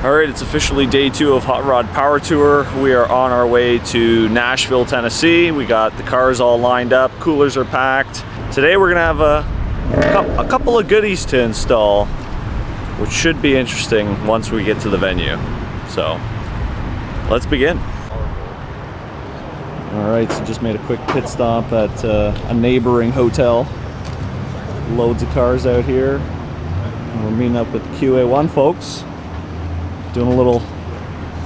Alright, it's officially day 2 of Hot Rod Power Tour. We are on our way to Nashville, Tennessee. We got the cars all lined up, coolers are packed. Today we're gonna have a couple of goodies to install, which should be interesting once we get to the venue. So, let's begin. Alright, so just made a quick pit stop at a neighboring hotel. Loads of cars out here. And we're meeting up with the Qa1 folks. Doing a little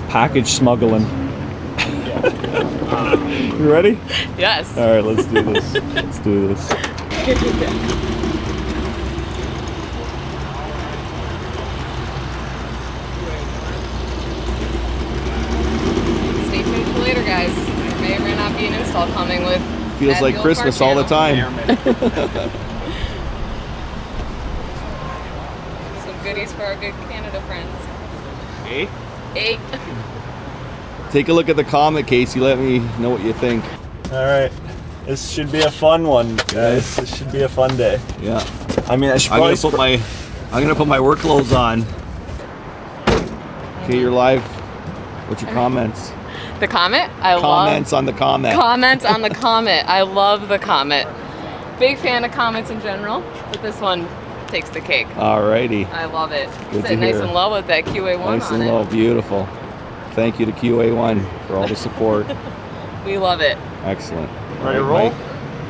package smuggling. You ready? Yes. All right, let's do this. Let's do this. Stay tuned for later, guys. There may or may not be an install coming with. Feels like Christmas all the time. Some goodies for our good Canada friends. 8. Take a look at the comment, Casey. Let me know what you think. All right, this should be a fun one, guys. This should be a fun day. Yeah. I mean, I should I'm probably gonna put my work clothes on. Okay, you're live. What's your comments? The Comet? Comments on the comment. Comments on the Comet. I love the Comet. Big fan of Comets in general, but this one takes the cake. Alrighty. I love it. Good Sit to nice hear. and low with that Qa1 Nice on and it. low. Beautiful. Thank you to Qa1 for all the support. We love it. Excellent. Ready to roll? Mike,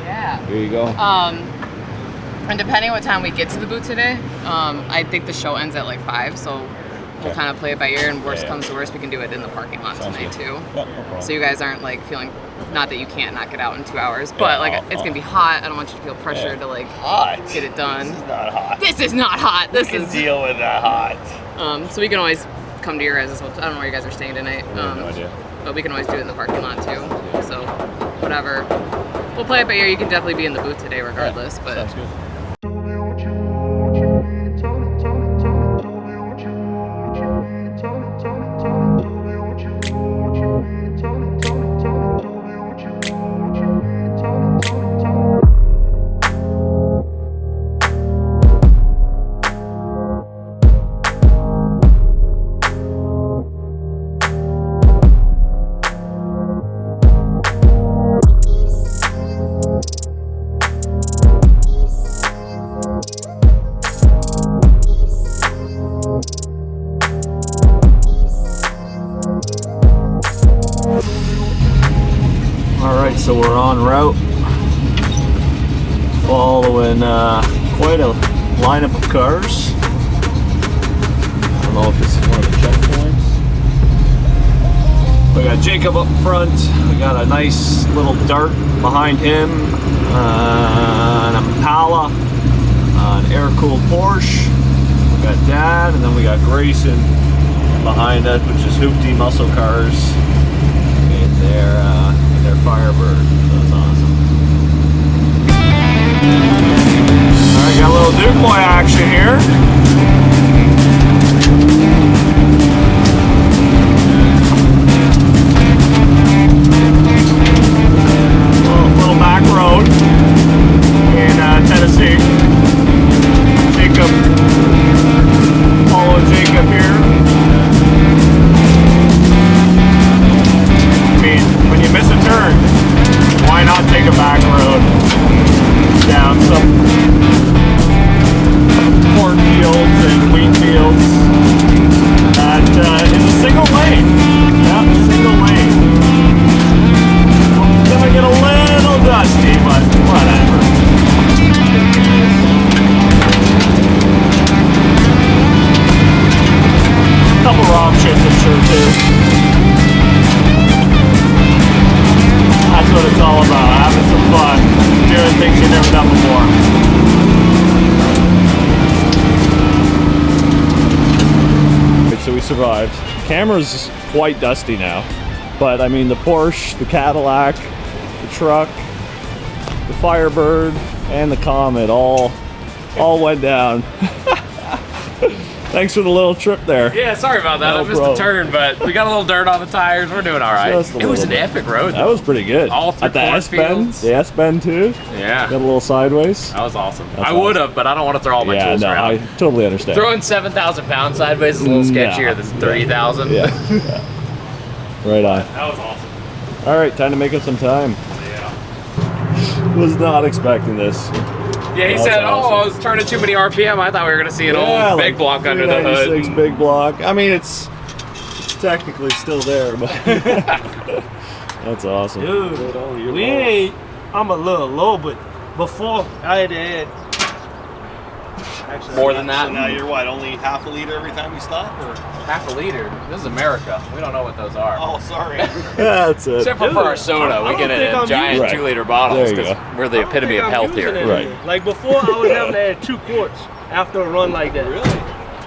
Yeah. here you go. And depending what time we get to the booth today, I think the show ends at like 5, so we'll kind of play it by ear, and worst comes to worst, we can do it in the parking lot tonight too. Yeah, no problem. So you guys aren't like feeling, not that you can't knock it out in 2 hours, but like it's gonna be hot. I don't want you to feel pressure to like Hot. get it done. This is not hot. This is not hot. This is. Deal with that hot. So we can always come to your guys' hotel. I don't know where you guys are staying tonight. I have no idea. But we can always do it in the parking lot too. So whatever. We'll play it by ear. You can definitely be in the booth today regardless. But Sounds good. Alright, so we're en route, following quite a lineup of cars. I don't know if this is one of the checkpoints. We got Jacob up front, we got a nice little Dart behind him, an Impala, an air-cooled Porsche, we got Dad, and then we got Grayson behind us, which is Hoopty muscle cars in their Firebird. That's awesome. Alright, got a little Duke Boy action here. Little back road in Tennessee. Jacob, following Jacob here. When you miss a turn, why not take a back road down some cornfields and wheat fields that is a single lane. Yeah, single lane. It's gonna get a little dusty, but whatever. Couple wrong shits, I'm sure, too. That's what it's all about, having some fun, doing things you've never done before. So we survived. The camera's quite dusty now, but I mean the Porsche, the Cadillac, the truck, the Firebird, and the Comet all went down. Thanks for the little trip there. Yeah, sorry about that. No I missed problem. a turn, but we got a little dirt on the tires. We're doing all right. Just a It was an little epic road. That was pretty good. All through at the S bend. cornfields. The S bend too. Yeah. Got a little sideways. That was awesome. That's I would have, but I don't want to throw all my Yeah, tools no, around. I totally understand. Throwing 7,000 pounds sideways is a little sketchier than 3,000. Yeah. Right on. That was awesome. All right, time to make up some time. Yeah. Was not expecting this. Yeah, he That's said, awesome. "Oh, I was turning too many RPM. I thought we were gonna see an old big block under the hood." 396 big block. I mean, it's technically still there, but that's awesome. Dude, we ain't. I'm a little low, but before I had to add. Actually, More than that? So now you're what? Only half a liter every time you stop, or? Half a liter. This is America. We don't know what those are. Oh, sorry. That's it. Except for our soda, we get it in giant Right. 2-liter bottles There you because we're the epitome of health here. Right. Like before, I was having to add 2 quarts after a run like that. Really?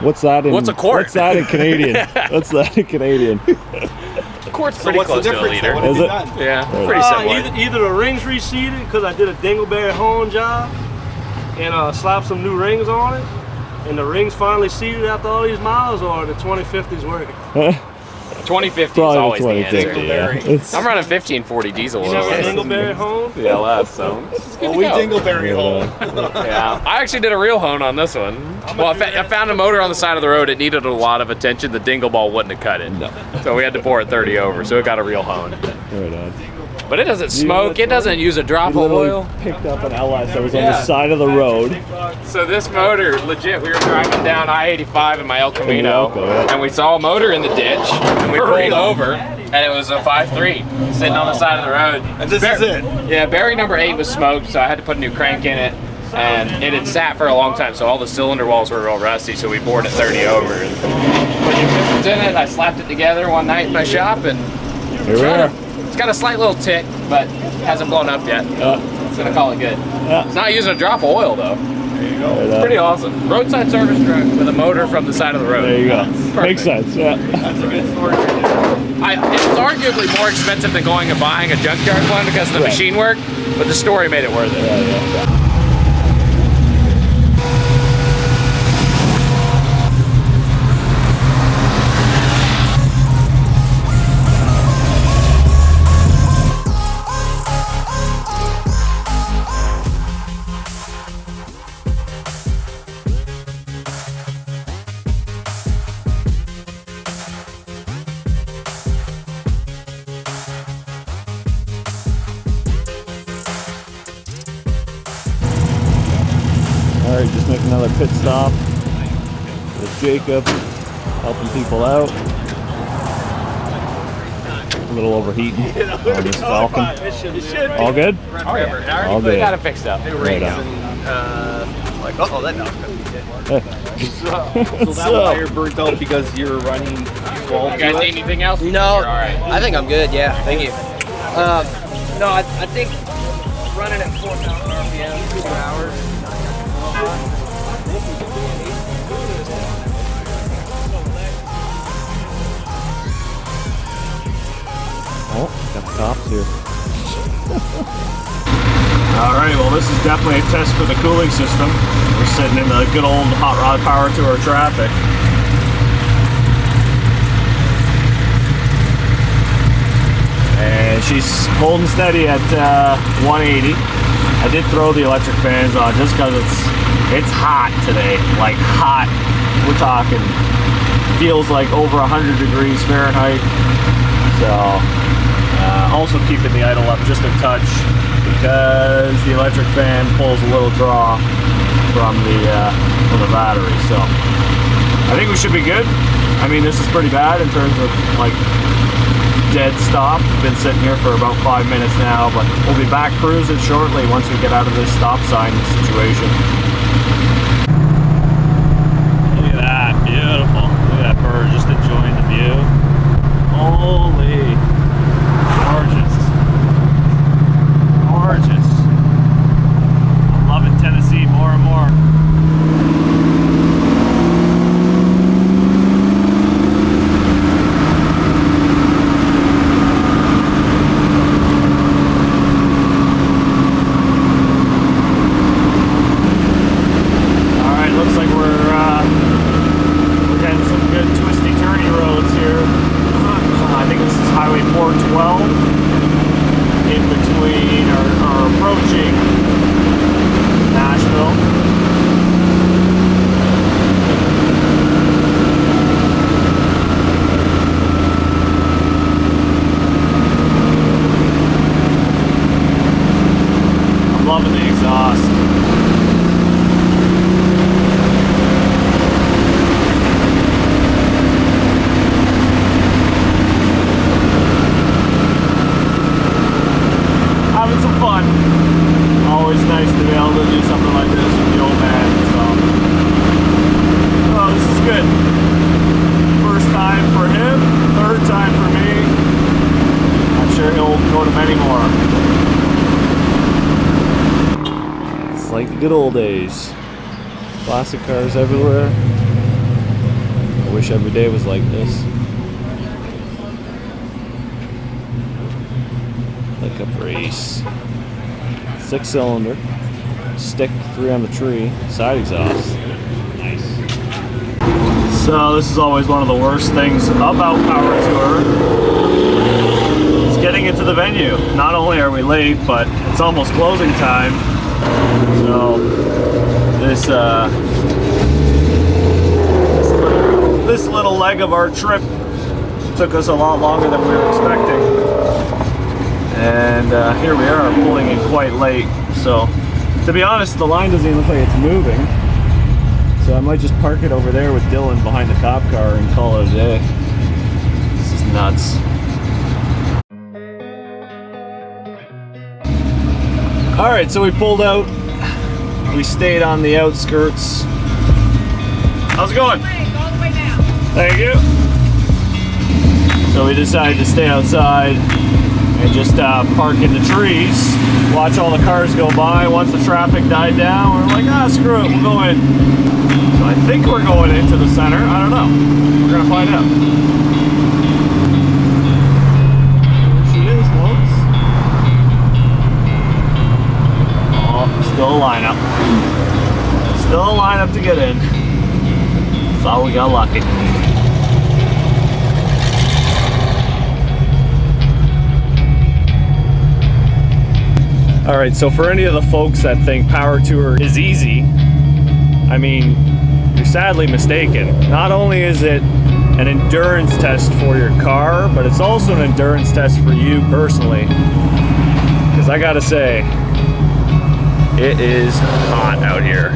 What's that in? What's a quart? What's that in Canadian? What's that in Canadian? Of course, pretty close to a liter. Is it? Yeah, pretty similar. Either the rings receded because I did a dingleberry horn job and slapped some new rings on it, and the rings finally seated after all these miles, or the 2050's working. 2050 is Probably always the 2050, answer. yeah. It's- I'm running 1540 diesel. You know what dingleberry horn? The LS, so it's good to we go. dingleberry hole. Yeah, I actually did a real hone on this one. Well, I found a motor on the side of the road. It needed a lot of attention. The dingle ball wouldn't have cut it. No. So we had to pour it 30 over, so it got a real hone. Right on. But it doesn't smoke. It doesn't use a drop We of literally oil. picked up an LS that was on Yeah. the side of the road. So this motor, legit, we were driving down I-85 in my El Camino, Camino, yeah. and we saw a motor in the ditch, and we pulled over, and it was a 5.3 sitting on the side of the road. And this is it. Yeah, bearing number 8 was smoked, so I had to put a new crank in it, and it had sat for a long time, so all the cylinder walls were real rusty, so we bored it 30 over. And put new pistons in it, I slapped it together one night in my shop, and Here we are. it's got a slight little tick, but hasn't blown up yet. It's gonna call it good. Yeah. It's not using a drop of oil though. Right on. Pretty awesome. Roadside service truck with a motor from the side of the road. There you go. Perfect. Makes sense. Yeah. That's a good story. It's arguably more expensive than going and buying a junkyard one because of the Right. machine work, but the story made it worth it. Yeah. All right, just making another pit stop with Jacob, helping people out. A little overheating on this Falcon. All good? Oh yeah, All good. got it fixed up. Right on. Like, uh-oh, that knocked me. Hey. So that wire burnt out because you're running 12 You guys need anything else? No, You're all right. I think I'm good. Yeah, thank you. No, I think running at 4,000 RPM, 2 hours. Oh, got the cops here. All right, well, this is definitely a test for the cooling system. We're sitting in the good old hot rod power tour traffic. And she's holding steady at 180. I did throw the electric fans on just because it's hot today, like hot. We're talking, feels like over 100 degrees Fahrenheit. So, also keeping the idle up just a touch because the electric fan pulls a little draw from the battery. So, I think we should be good. I mean, this is pretty bad in terms of like dead stop. Been sitting here for about 5 minutes now, but we'll be back cruising shortly once we get out of this stop sign situation. Look at that, beautiful. Look at that bird just enjoying the view. Holy, gorgeous. Gorgeous. I'm loving Tennessee more and more. good old days. Classic cars everywhere. I wish every day was like this. Like a brace. 6-cylinder. Stick, 3 on the tree. Side exhaust. Nice. So this is always one of the worst things about Power Tour. It's getting into the venue. Not only are we late, but it's almost closing time. So this little leg of our trip took us a lot longer than we were expecting. And here we are pulling in quite late. So to be honest, the line doesn't even look like it's moving. So I might just park it over there with Dylan behind the cop car and call it a day. This is nuts. All right, so we pulled out. We stayed on the outskirts. How's it going? All the way down. Thank you. So we decided to stay outside and just park in the trees, watch all the cars go by. Once the traffic died down, we're like, ah, screw it, we'll go in. So I think we're going into the center. I don't know. We're gonna find out. There she is, folks. Oh, still a lineup. Still a lineup to get in. Thought we got lucky. All right, so for any of the folks that think Power Tour is easy, I mean, you're sadly mistaken. Not only is it an endurance test for your car, but it's also an endurance test for you personally. Because I gotta say, it is hot out here.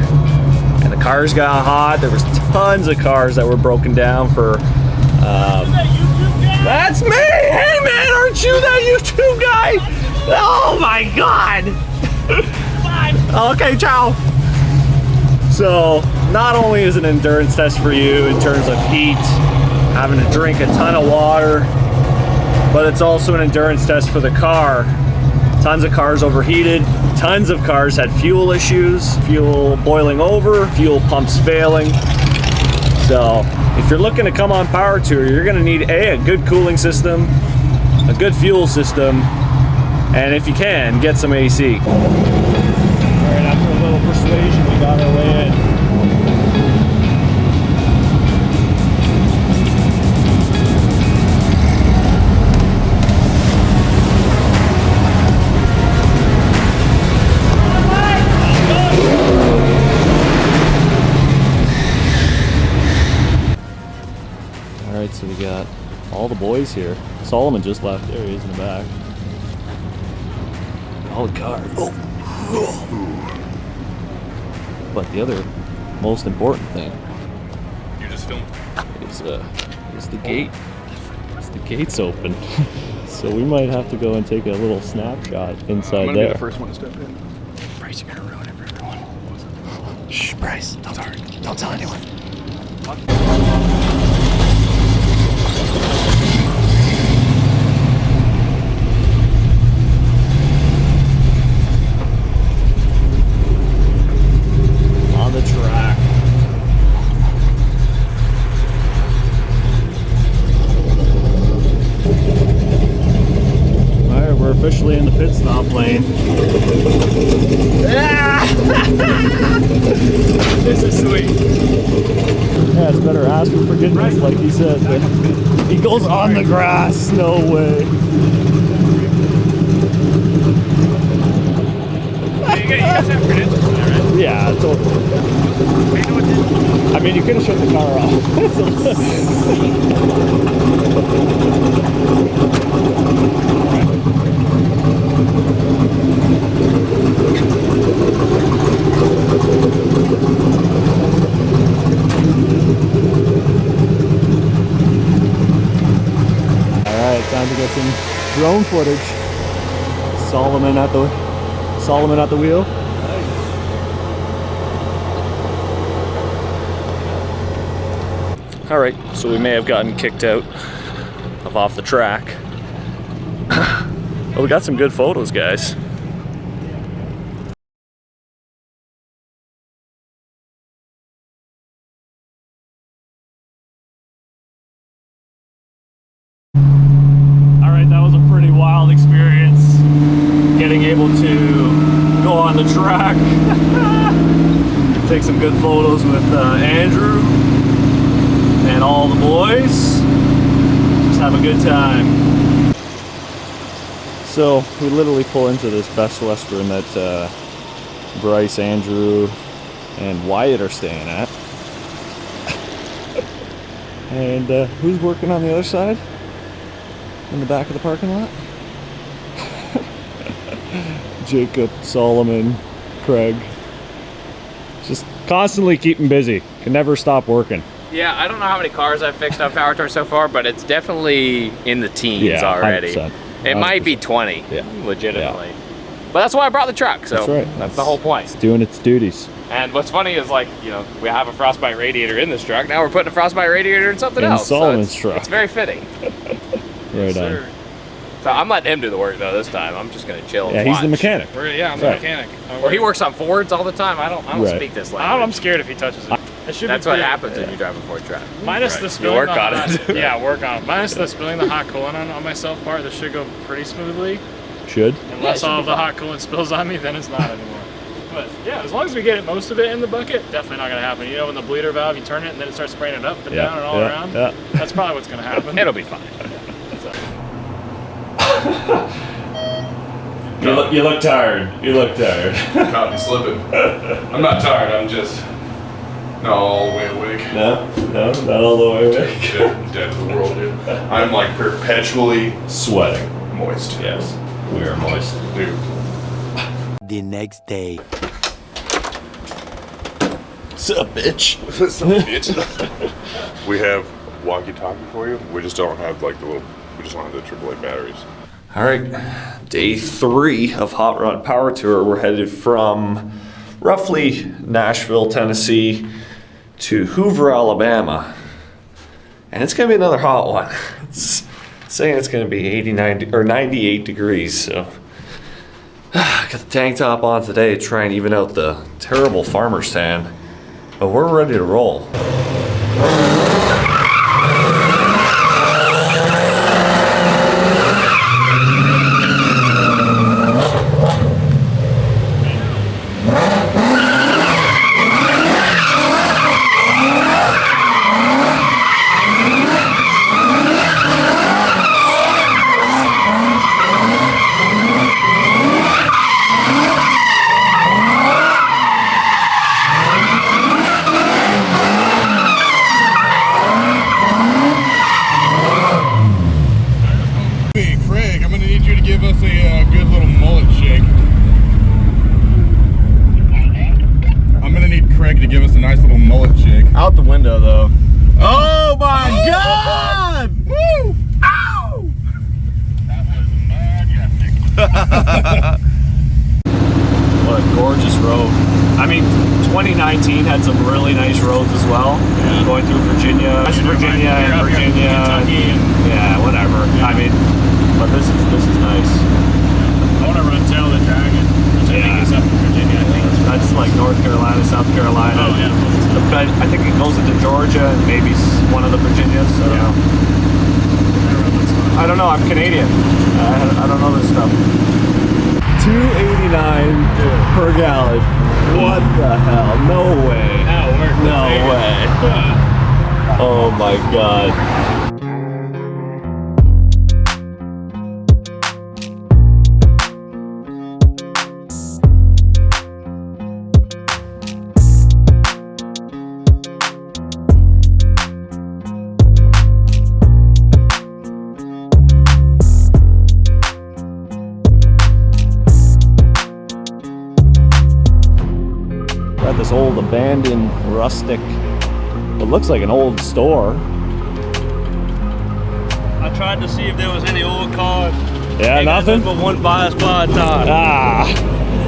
And the cars got hot. There was tons of cars that were broken down for, that's me! Hey man, aren't you that YouTube guy? Oh my God! Okay, ciao. So, not only is it an endurance test for you in terms of heat, having to drink a ton of water, but it's also an endurance test for the car. Tons of cars overheated, tons of cars had fuel issues, fuel boiling over, fuel pumps failing. So, if you're looking to come on Power Tour, you're gonna need a good cooling system, a good fuel system, and if you can, get some AC. All right, after a little persuasion, we got our way in. All right, so we got all the boys here. Solomon just left. There he is in the back. All the cars. Oh. But the other most important thing. You just filmed. Is the gate. The gate's open. So we might have to go and take a little snapshot inside I'm gonna there. be the first one to step in. Bryce, you're gonna ruin it for everyone. Shh, Bryce. Don't tell anyone. On the track. Alright, we're officially in the pit stop lane. This is sweet. Yeah, it's better ask for forgiveness, like he said. But he goes on the grass. No way. You guys have credentials for that, right? Yeah, totally. I mean, you could have shut the car off. Alright, time to get some drone footage. Solomon at the wheel. All right, so we may have gotten kicked out of off the track. But we got some good photos, guys. take some good photos with Andrew and all the boys. Just have a good time. So we literally pull into this Best Western that Bryce, Andrew, and Wyatt are staying at. And who's working on the other side? In the back of the parking lot? Jacob, Solomon, Craig. Just constantly keeping busy. Can never stop working. Yeah, I don't know how many cars I've fixed on Power Tour so far, but it's definitely in the teens already. 100%. It might be 20, legitimately. But that's why I brought the truck, so that's right. That's the whole point. It's doing its duties. And what's funny is, like, you know, we have a frostbite radiator in this truck. Now we're putting a frostbite radiator in something else. Solomon's so truck. It's very fitting. Right on. So I'm letting him do the work though this time. I'm just gonna chill. Yeah, and he's watch. the mechanic. Yeah, I'm the mechanic. Well, he works on Fords all the time. I don't speak this language. I'm scared if he touches it. That's what happens when you drive a Ford truck. Minus the spilling. You work on it. Yeah, work on it. Minus the spilling the hot coolant on myself part, this should go pretty smoothly. Should. Unless all of the hot coolant spills on me, then it's not anymore. But yeah, as long as we get most of it in the bucket, definitely not gonna happen. You know, when the bleeder valve, you turn it and then it starts spraying it up and down and all around. Yeah. That's probably what's gonna happen. It'll be fine. You look tired. You look tired. Caught me slipping. I'm not tired. I'm just not all the way awake. No, not all the way awake. Dead to the world, dude. I'm like perpetually Sweating. moist. Yes, we are moist. Dude. The next day. What's up, bitch? We have walkie-talkie for you. We just don't have like the little. We just don't have the AAA batteries. All right, day 3 of Hot Rod Power Tour. We're headed from roughly Nashville, Tennessee to Hoover, Alabama. And it's gonna be another hot one. It's saying it's gonna be 89 or 98 degrees, so. Got the tank top on today to try and even out the terrible farmer's tan, but we're ready to roll. Out the window, though. Oh my God! Woo! Ow! That was majestic. What a gorgeous road. I mean, 2019 had some really nice roads as well. Yeah. Going through Virginia, West Virginia, and Virginia, Kentucky, and yeah, whatever. Yeah. I mean, but this is nice. I want to run Tail of the Dragon, which I think is up in Virginia. I think that's like North Carolina, South Carolina. Oh yeah. I think it goes into Georgia and maybe one of the Virginias. I don't know. I don't know. I'm Canadian. I don't know this stuff. 289 per gallon. What the hell? No way. No way. Oh my God. This old abandoned rustic, it looks like an old store. I tried to see if there was any old cars. Yeah, nothing? But one bias by time. Ah,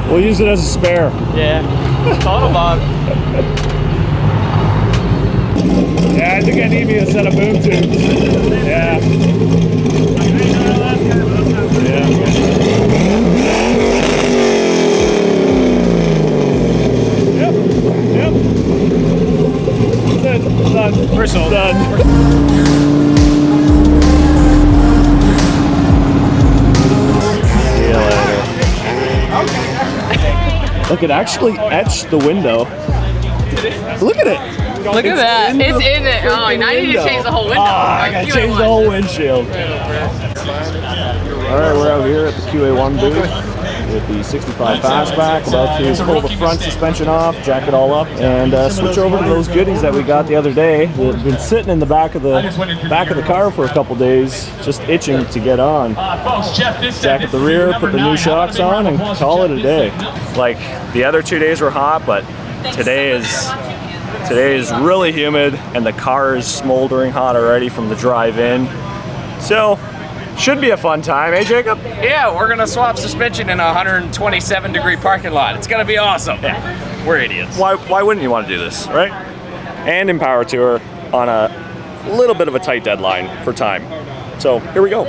we'll use it as a spare. Yeah, thought about it. Yeah, I think I need me a set of boom tubes. Yeah. Yep. Done. We're sold. Done. See you later. Look, it actually etched the window. Look at it. Look at that. It's in it. Oh, now you need to change the whole window. I gotta change the whole windshield. Alright, we're out here at the Qa1 booth with the 65 Fastback. About to pull the front suspension off, jack it all up, and switch over to those goodies that we got the other day. They've been sitting in the back of the car for a couple days, just itching to get on. Jack at the rear, put the new shocks on, and call it a day. Like, the other 2 days were hot, but today is really humid, and the car is smoldering hot already from the drive-in. So, should be a fun time, eh, Jacob? Yeah, we're gonna swap suspension in a 127-degree parking lot. It's gonna be awesome. Yeah. We're idiots. Why wouldn't you want to do this, right? And empower tour on a little bit of a tight deadline for time. So, here we go.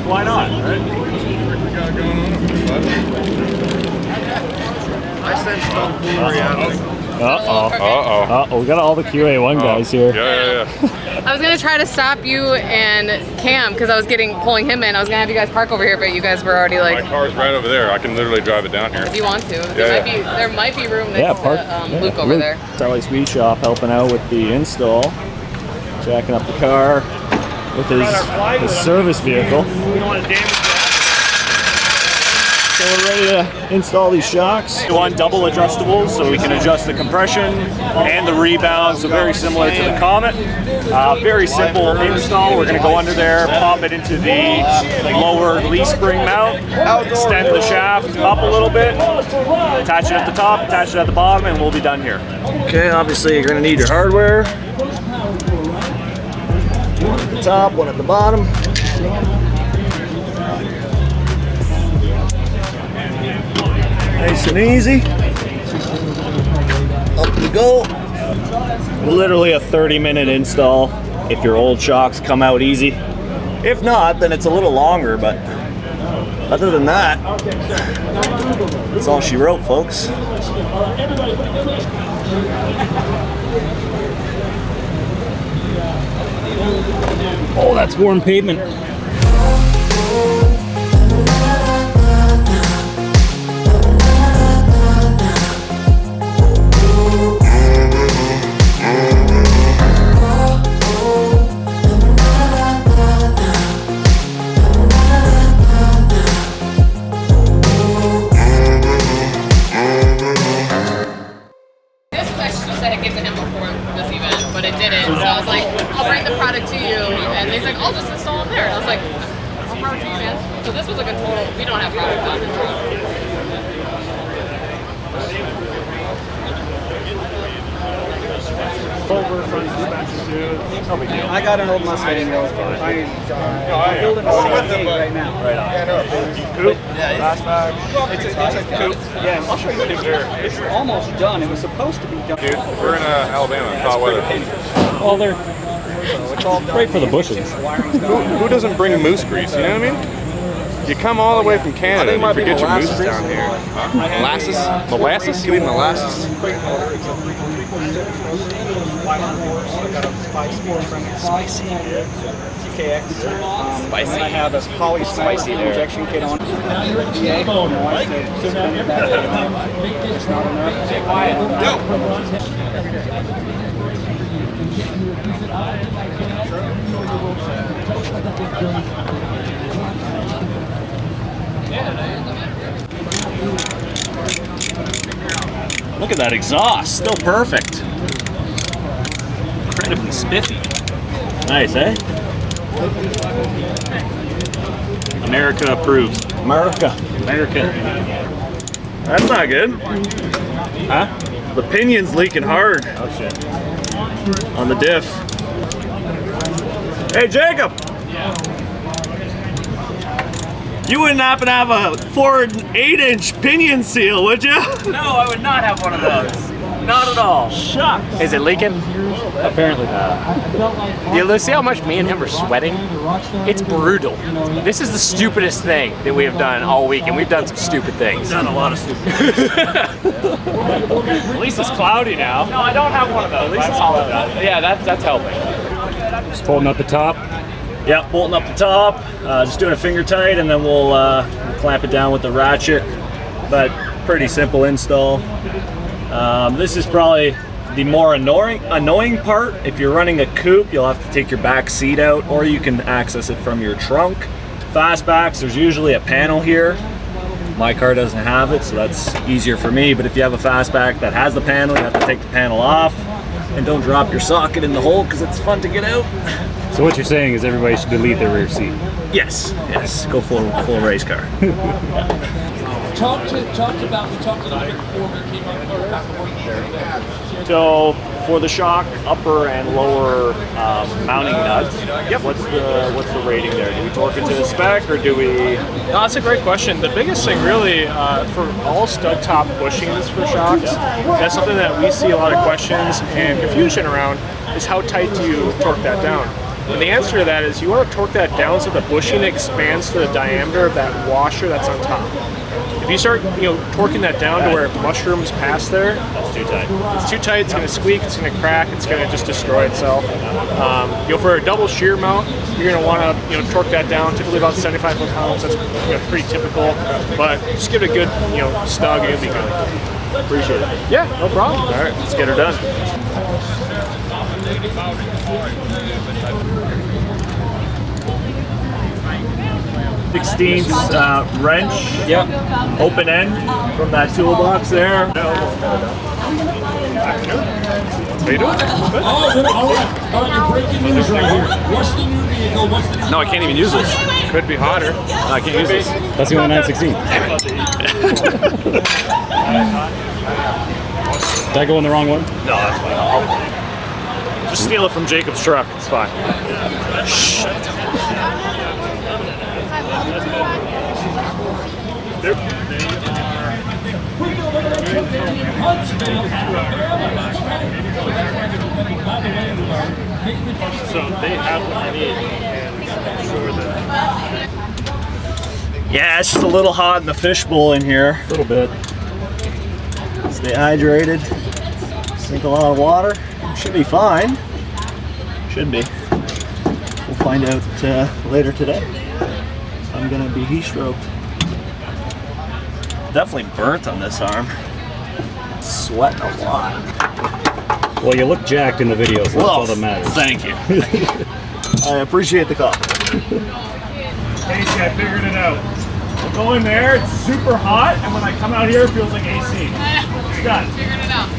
Why not, right? I sense tomfoolery happening. Uh-oh, we got all the Qa1 guys here. Yeah. I was gonna try to stop you and Cam because I was pulling him in. I was gonna have you guys park over here, but you guys were already like. My car's right over there. I can literally drive it down here. If you want to, there might be room next to Luke over there. Charlie Speed Shop helping out with the install, jacking up the car with his service vehicle. We don't want to damage that. So we're ready to install these shocks. One double adjustables, so we can adjust the compression and the rebound, so very similar to the Comet. Very simple install. We're going to go under there, pop it into the lower leaf spring mount, extend the shaft up a little bit, attach it at the top, attach it at the bottom, and we'll be done here. Okay, obviously you're going to need your hardware. One at the top, one at the bottom. Nice and easy. Up we go. Literally a 30-minute install if your old shocks come out easy. If not, then it's a little longer, but other than that, that's all she wrote, folks. Oh, that's warm pavement. So this was like a total, we don't have product on it. Over front suspension too. No big deal. I got an old Mustang though. I'm building a 68 right now. Right on. Coupe? Fastback. It's a coupe. Yeah, I'll show you the picture. It's almost done. It was supposed to be done. Dude, we're in Alabama. Hot weather. Well, they're great for the bushes. Who doesn't bring moose grease? You know what I mean? You come all the way from Canada and you forget your moose down here. Molasses? Molasses? Give me molasses. Spicy. TKX. Spicy. I have a poly spicy injection kit on. It's not Look at that exhaust, still perfect. Incredibly spiffy. Nice, eh? America approves. America. That's not good. Huh? The pinion's leaking hard. Oh shit. On the diff. Hey Jacob! Yeah. You wouldn't happen to have a Ford 8-inch pinion seal, would you? No, I would not have one of those. Not at all. Shucks. Is it leaking? Apparently not. You see how much me and him are sweating? It's brutal. This is the stupidest thing that we have done all week, and we've done some stupid things. Done a lot of stupid things. At least it's cloudy now. No, I don't have one of those. At least it's cloudy. Yeah, that's helping. Just pulling up the top. Yeah, bolting up the top, just doing a finger tight, and then we'll clamp it down with the ratchet. But pretty simple install. This is probably the more annoying part. If you're running a coupe, you'll have to take your back seat out, or you can access it from your trunk. Fastbacks, there's usually a panel here. My car doesn't have it, so that's easier for me. But if you have a fastback that has the panel, you have to take the panel off. And don't drop your socket in the hole, because it's fun to get out. So what you're saying is everybody should delete their rear seat? Yes, yes. Go full race car. Talked about it before we came up there. So for the shock upper and lower mounting nuts, what's the rating there? Do we torque it to the spec, or do we? No, that's a great question. The biggest thing really for all stud top bushings for shocks, that's something that we see a lot of questions and confusion around, is how tight do you torque that down? And the answer to that is you want to torque that down so the bushing expands to the diameter of that washer that's on top. If you start, torquing that down to where it mushrooms past there, That's too tight. It's too tight. It's going to squeak. It's going to crack. It's going to just destroy itself. For a double shear mount, you're going to want to torque that down. Typically about 75 foot-pounds. That's pretty typical. But just give it a good snug, and it'll be good. Appreciate it. Yeah, no problem. All right, let's get her done. 16th wrench. Yep. Open end from that toolbox there. How you doing? Good. All right, breaking news right here. What's the new vehicle? What's the new No, I can't even use this. Could be hotter. I can't use this. That's the only 916. Did I go in the wrong one? No, that's fine. Just steal it from Jacob's truck. It's fine. Shh. So they have what you need, and I'm sure that. Yeah, it's just a little hot in the fishbowl in here. A little bit. Stay hydrated. Drink a lot of water. Should be fine. Should be. We'll find out later today. I'm gonna be heat stroked. Definitely burnt on this arm. Sweating a lot. Well, you look jacked in the video, so that's all that matters. Thank you. I appreciate the call. Casey, I figured it out. We'll go in there, it's super hot, and when I come out here, it feels like AC. It's done. Figured it out.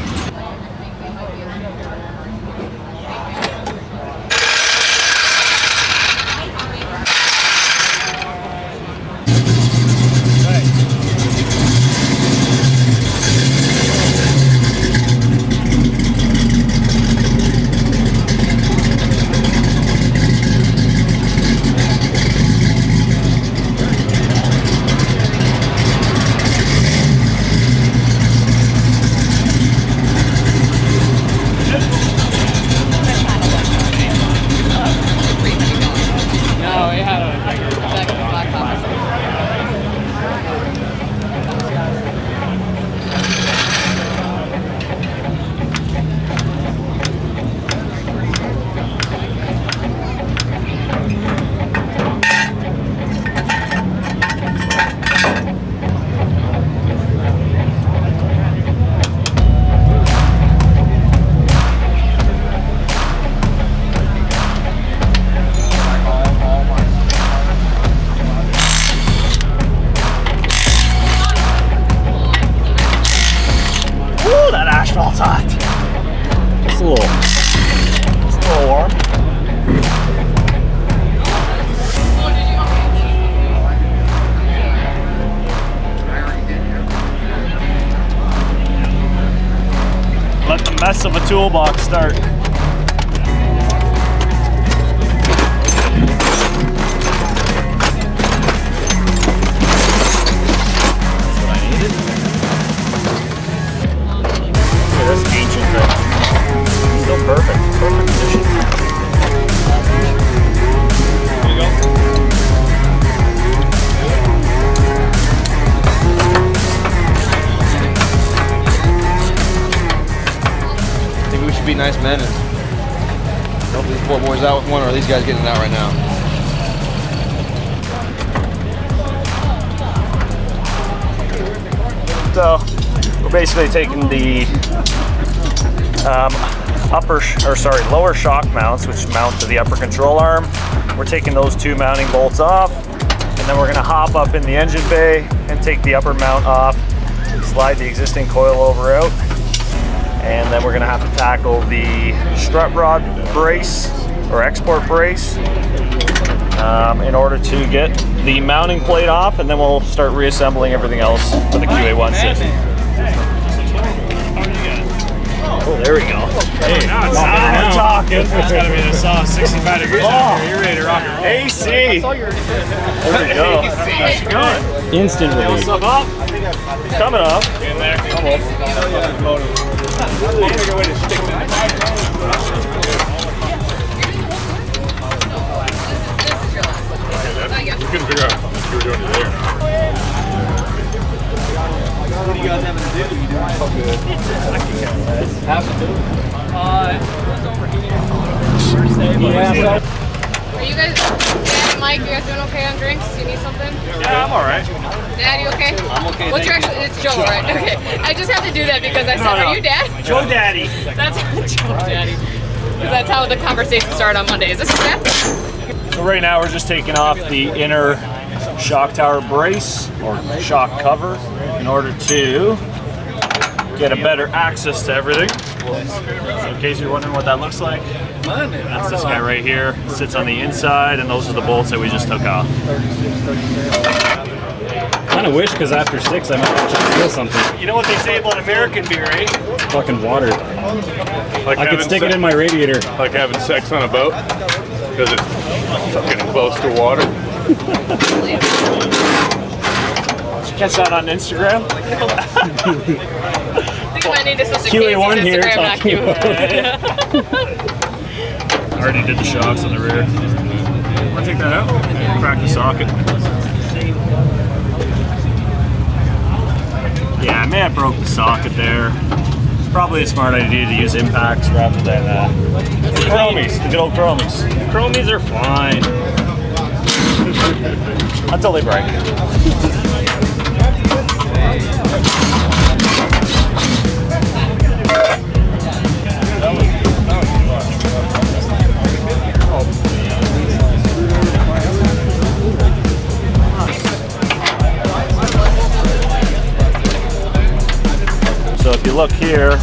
Asphalt's hot. It's a little warm. Let the mess of a toolbox start. Nice men and help these poor boys out with one, or are these guys getting it out right now? So we're basically taking the lower shock mounts, which mount to the upper control arm. We're taking those 2 mounting bolts off, and then we're gonna hop up in the engine bay and take the upper mount off, slide the existing coilover out, and then we're gonna have to tackle the strut rod brace or export brace in order to get the mounting plate off, and then we'll start reassembling everything else for the Qa1 system. Oh, there we go. Hey, now we're talking. It's gotta be the 65 degrees out here. You're ready to rock and roll. AC. There we go. How's it going? Instant relief. What's up? It's coming off. In there. Almost. We couldn't figure out what you were doing there. What do you guys having to do? You doing so good? Have to do it. It's overheating on Thursday. Are you guys, Dad and Mike, you guys doing okay on drinks? You need something? Yeah, I'm alright. Dad, you okay? I'm okay. What's your actual, it's Joe, right? Okay. I just have to do that because I said, are you Dad? Joe Daddy. That's Joe Daddy. Because that's how the conversation started on Monday. Is this your dad? So right now we're just taking off the inner shock tower brace or shock cover in order to get a better access to everything. So in case you're wondering what that looks like, that's this guy right here. It sits on the inside, and those are the bolts that we just took off. Kind of wish, because after 6 I might actually feel something. You know what they say about American beer, eh? Fucking water. Like I could stick it in my radiator. Like having sex on a boat? Because it's fucking close to water. Did you catch that on Instagram? I think I might need to switch to Qa1 Casey's here Instagram, not talking I already did the shocks on the rear. Want to take that out? Crack the socket. Yeah, I may have broke the socket there. It's probably a smart idea to use impacts rather than chromies, the good old chromies. The chromies are fine. Until they break. So if you look here,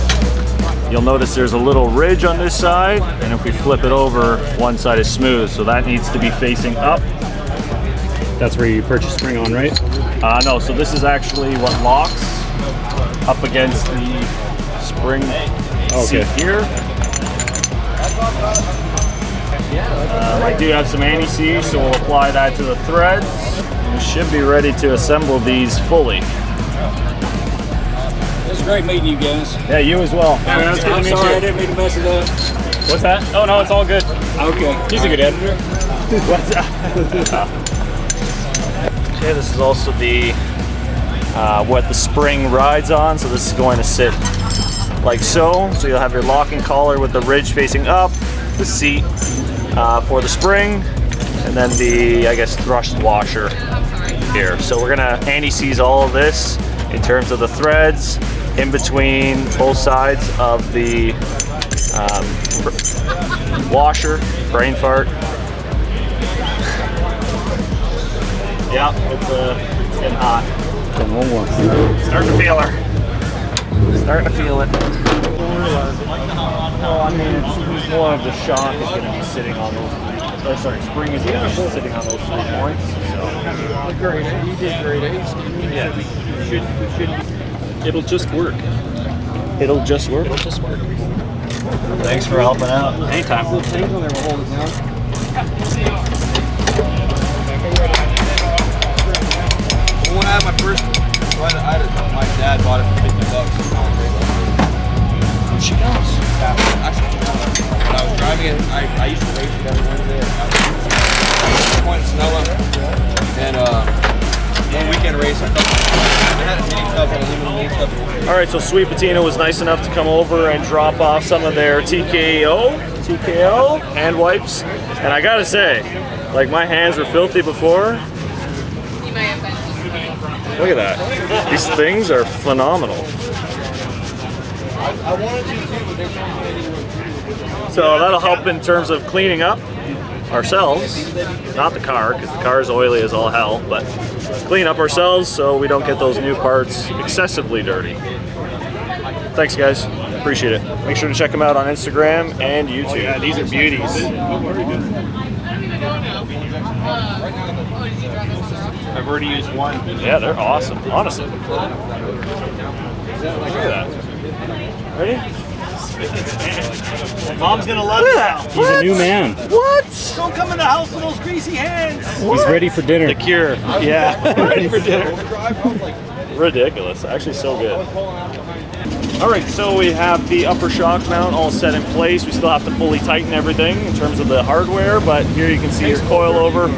you'll notice there's a little ridge on this side, and if we flip it over, one side is smooth, so that needs to be facing up. That's where you purchase spring on, right? No, so this is actually what locks up against the spring seat here. I do have some anti-seize, so we'll apply that to the threads. We should be ready to assemble these fully. It's great meeting you guys. Yeah, you as well. I'm sorry I didn't mean to mess it up. What's that? Oh no, it's all good. Okay. He's a good editor. What's that? Okay, this is also the what the spring rides on. So this is going to sit like so. So you'll have your locking collar with the ridge facing up, the seat for the spring, and then the, I guess, thrust washer here. So we're gonna anti-seize all of this in terms of the threads in between both sides of the washer, brain fart. Yeah, it's getting hot. Starting to feel her. Starting to feel it. No, I mean, it's more of the shock is going to be sitting on those spring is going to be sitting on those 3 points. So. Great, you did great. Yeah. It'll just work. It'll just work? It'll just work. Thanks for helping out. Anytime. When I had my first, my dad bought it for $50. Here she goes. Actually, when I was driving it, I used to race it every Wednesday. Point in Snella, and one weekend race, I had a mini tub and a limited mini tub. All right, so Sweet Patina was nice enough to come over and drop off some of their TKO hand wipes, and I gotta say, like, my hands were filthy before. You may have been. Look at that. These things are phenomenal. So that'll help in terms of cleaning up ourselves, not the car, because the car is oily as all hell, but clean up ourselves so we don't get those new parts excessively dirty. Thanks guys, appreciate it. Make sure to check them out on Instagram and YouTube. Oh yeah, these are beauties. I've already used one. Yeah, they're awesome, honestly. Look at that. Ready? Mom's gonna love it now. He's a new man. What? Don't come in the house with those greasy hands. He's ready for dinner. The cure. Yeah, ready for dinner. Ridiculous. Actually, so good. All right, so we have the upper shock mount all set in place. We still have to fully tighten everything in terms of the hardware, but here you can see your coilover.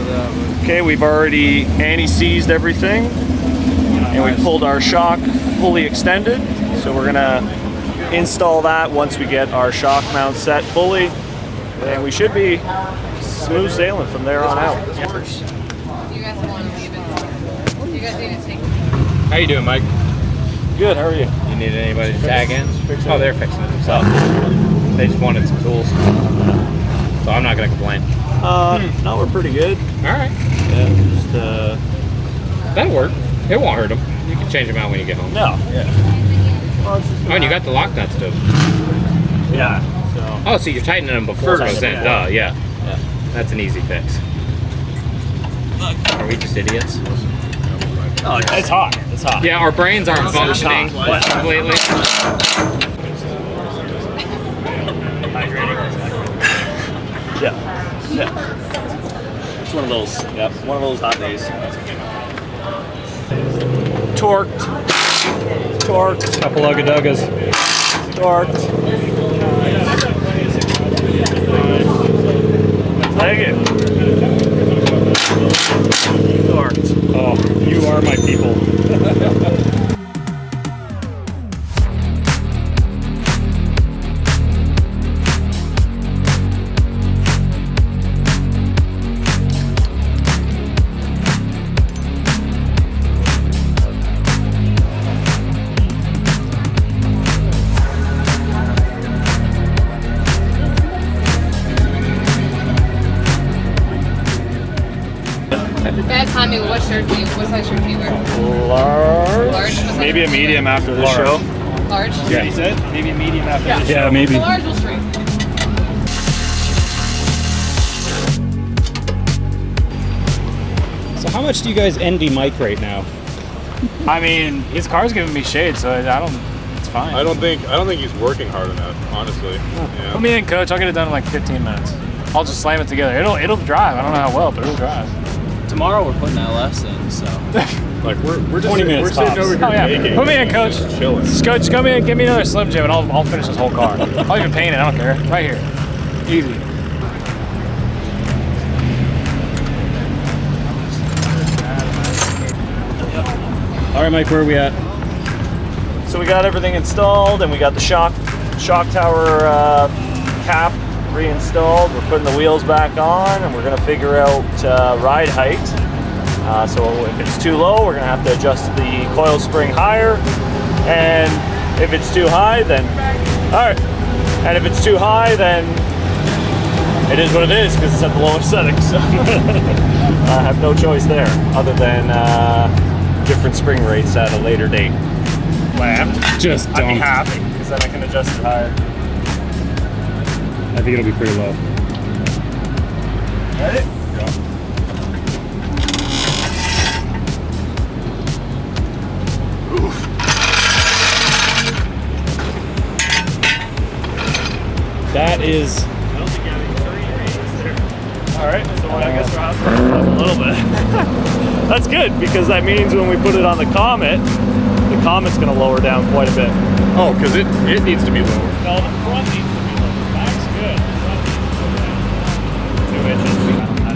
Okay, we've already anti-seized everything, and we pulled our shock fully extended. So we're gonna install that once we get our shock mount set fully, and we should be smooth sailing from there on out. Do you guys want to leave it? Do you guys need to take? How you doing, Mike? Good, how are you? You need anybody to tag in? Oh, they're fixing it themselves. They just wanted some tools. So I'm not going to complain. No, we're pretty good. All right. Yeah, just, that'll work. It won't hurt them. You can change them out when you get home. No. Yeah. Well, Oh, and you got the lock nuts too. Yeah. Oh, so you're tightening them before it goes in. Duh, yeah. That's an easy fix. Are we just idiots? Oh, yeah. It's hot. It's hot. Yeah, our brains aren't functioning completely. Yeah. It's one of those. Yep. One of those hot days. Torqued. Couple ugga-duggas. Torqued. Thank you. Torqued. Oh, you are my people. Guys, Tommy, what size shirt do you wear? Large. Was Maybe a medium after this show. Large? Yeah, he said maybe a medium after this show. Yeah, maybe. The large will shrink. So how much do you guys envy Mike right now? I mean, his car's giving me shade, so I don't. It's fine. I don't think he's working hard enough, honestly. Yeah. Put me in, coach. I'll get it done in like 15 minutes. I'll just slam it together. It'll drive. I don't know how well, but it'll drive. Tomorrow we're putting LS in, so. Like we're just 20 minutes we're sitting tops. over here Oh yeah. baking. Put me in, coach. Just chilling. Just come in, give me another Slim Jim, and I'll finish this whole car. I'll even paint it. I don't care. Right here. Easy. All right, Mike, where are we at? So we got everything installed, and we got the shock tower cap reinstalled. We're putting the wheels back on, and we're gonna figure out ride height. So if it's too low, we're gonna have to adjust the coil spring higher, and if it's too high, then all right. And if it's too high, then it is what it is because it's at the lowest setting. So I have no choice there, other than different spring rates at a later date. Just I'd be don't. happy because then I can adjust it higher. I think it'll be pretty low. Ready? That is. All right, so I guess we're out a little bit. That's good because that means when we put it on the Comet's going to lower down quite a bit. Oh, because it needs to be lower. No, the front needs to be lower. Back's good. The front needs to be lower. 2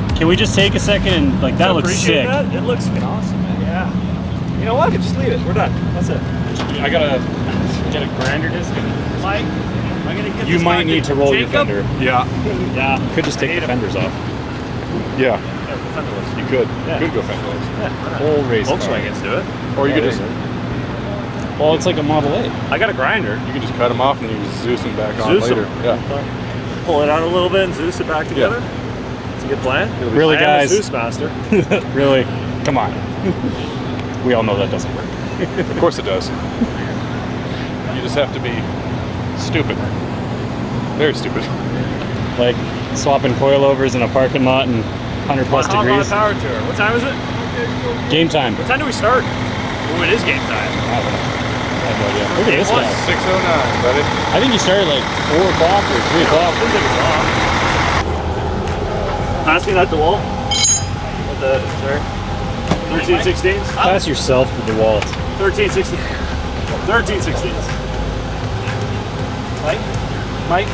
inches. Can we just take a second and like that looks Appreciate sick? that? It looks fucking awesome, man. Yeah. You know what? Just leave it. We're done. That's it. I gotta get a grinder disc. Mike, I'm gonna get You this might back need to roll your Jacob. fender. Yeah. Yeah. Could just take the fenders off. Yeah. The fenderless. You could. Yeah. You could go fenderless. Yeah. Full race car. Volkswagens do it. Or you could just. Well, it's like a Model A. I got a grinder. You could just cut them off and you just Zeus them back on Zeus later. them. Yeah. Pull it out a little bit and Zeus it back together. It's a good plan. Really, I guys? am a Zeus master. Really? Come on. We all know that doesn't work. Of course it does. You just have to be stupid. Very stupid. Like swapping coilovers in a parking lot and 100 plus Hop on a degrees. power tour. What time is it? Game time. What time do we start? Oh, it is game time. I don't know. I have no idea. Look at this What? guy. 6:09, buddy. I think you started like 4 o'clock or 3 o'clock. Pass me that DeWalt. With the, sorry. 1316s? Pass yourself with the wallet. 1316. 1316s. Mike? Mike?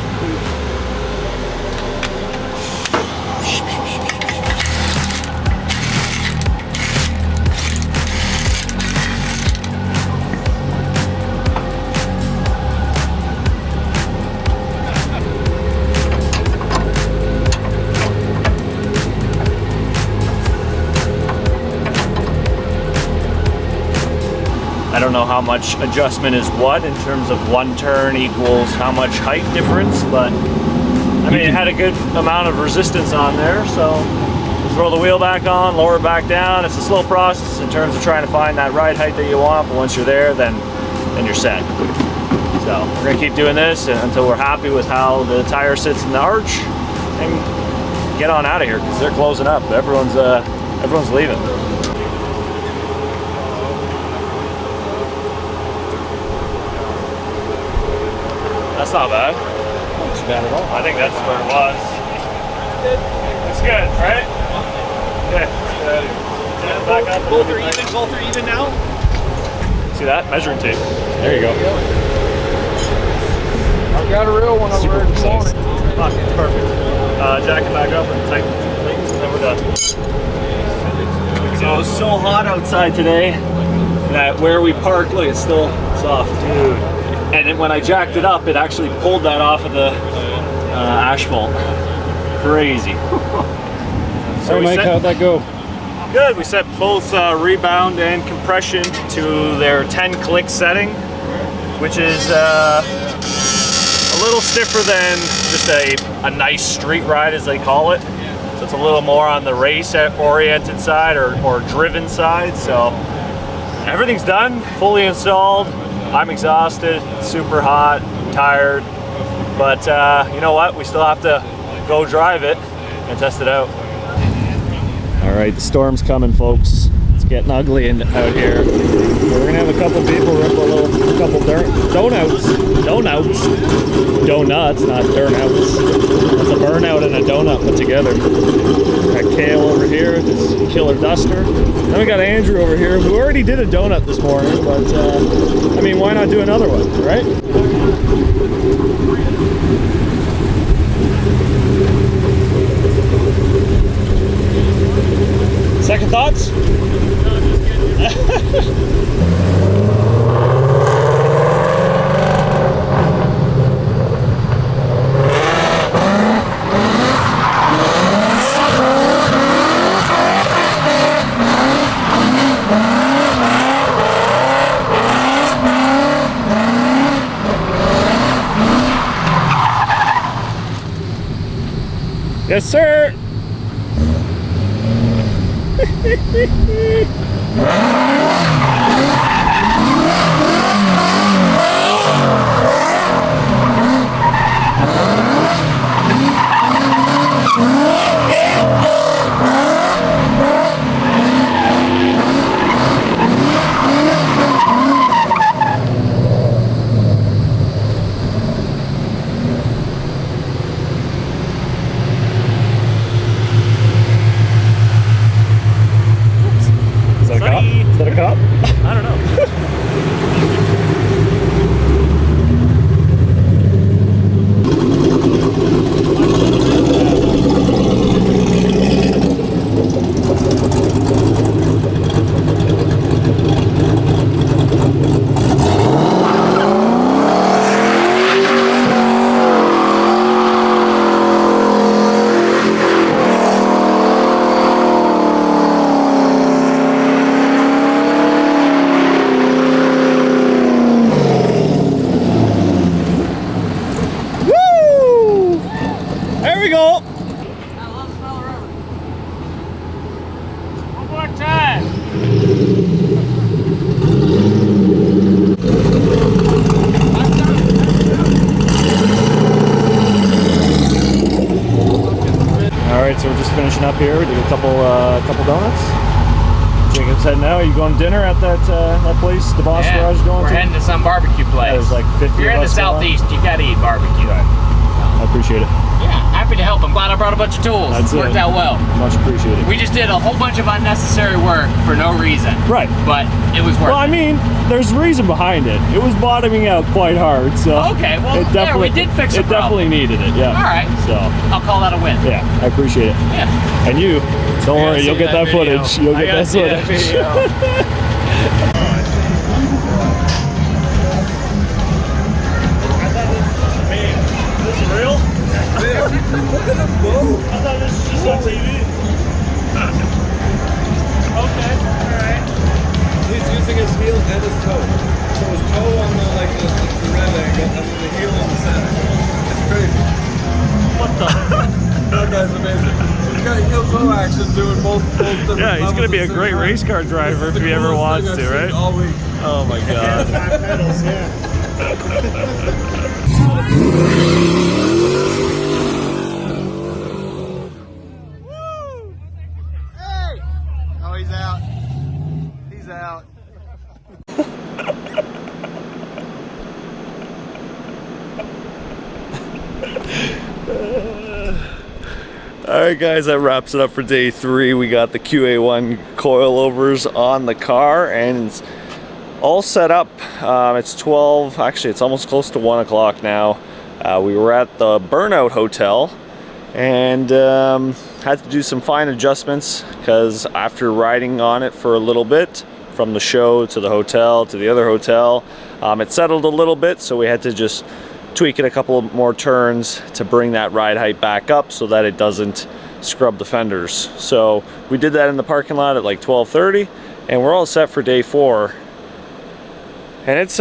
I don't know how much adjustment is what in terms of one turn equals how much height difference, but I mean, it had a good amount of resistance on there, so throw the wheel back on, lower it back down. It's a slow process in terms of trying to find that ride height that you want, but once you're there, then you're set. So we're gonna keep doing this until we're happy with how the tire sits in the arch and get on out of here because they're closing up. Everyone's leaving. That's not bad. Not too bad at all. I think that's where it was. It's good, right? Good. Back up. Both are even now? See that? Measuring tape. There you go. I've got a real one over there this morning. It's perfect. Jack it back up and tighten the links and then we're done. So it's so hot outside today that where we parked, look, it's still soft. Dude. And then when I jacked it up, it actually pulled that off of the asphalt. Crazy. So Mike, how'd that go? Good. We set both rebound and compression to their 10 click setting, which is a little stiffer than just a nice street ride, as they call it. So it's a little more on the race oriented side or driven side. So everything's done, fully installed. I'm exhausted, super hot, tired, but you know what? We still have to go drive it and test it out. All right, the storm's coming, folks. It's getting ugly out here. We're gonna have a couple people rip a couple donuts, not durnouts. That's a burnout and a donut put together. Got Kale over here, this killer duster. Then we got Andrew over here, who already did a donut this morning, but I mean, why not do another one, right? Second thoughts? Yes, sir. Is that a so we're just finishing up here. We did a couple donuts. Jacob's heading out. Are you going to dinner at that place, the Boss Garage going we're to? heading to some barbecue place. There's like 50 If you're in the southeast, you gotta eat barbecue. I appreciate it. Yeah, happy to help. I'm glad I brought a bunch of tools. That's Worked out well. Much appreciated. We just did a whole bunch of unnecessary work for no reason. Right. But it was worth it. Well, I mean, there's reason behind it. It was bottoming out quite hard, so. Okay, well, it definitely, we did fix it. It definitely needed it, yeah. All right. So. I'll call that a win. Yeah, I appreciate it. Yeah. And you, don't worry, you'll get that footage. You'll get that footage. This is real? Look at him go. I thought this was just on TV. Okay, alright. He's using his heel and his toe. So his toe on the red angle and then the heel on the center. It's crazy. What the? That guy's amazing. He's got heel toe action doing both different Yeah, he's going to be a levels great at the race same car time. driver This if is he the ever coolest wants thing to, I've right? seen all week. Oh my god. 5 pedals, yeah. Oh, he's out. He's out. Alright guys, that wraps it up for day 3. We got the Qa1 coilovers on the car and it's all set up. It's 12, actually it's almost close to 1 o'clock now. We were at the Burnout Hotel and had to do some fine adjustments because after riding on it for a little bit, from the show to the hotel to the other hotel, it settled a little bit, so we had to just tweak it a couple of more turns to bring that ride height back up so that it doesn't scrub the fenders. So we did that in the parking lot at like 12:30 and we're all set for day 4. And it's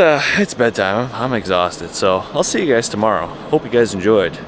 bedtime. I'm exhausted, so I'll see you guys tomorrow. Hope you guys enjoyed.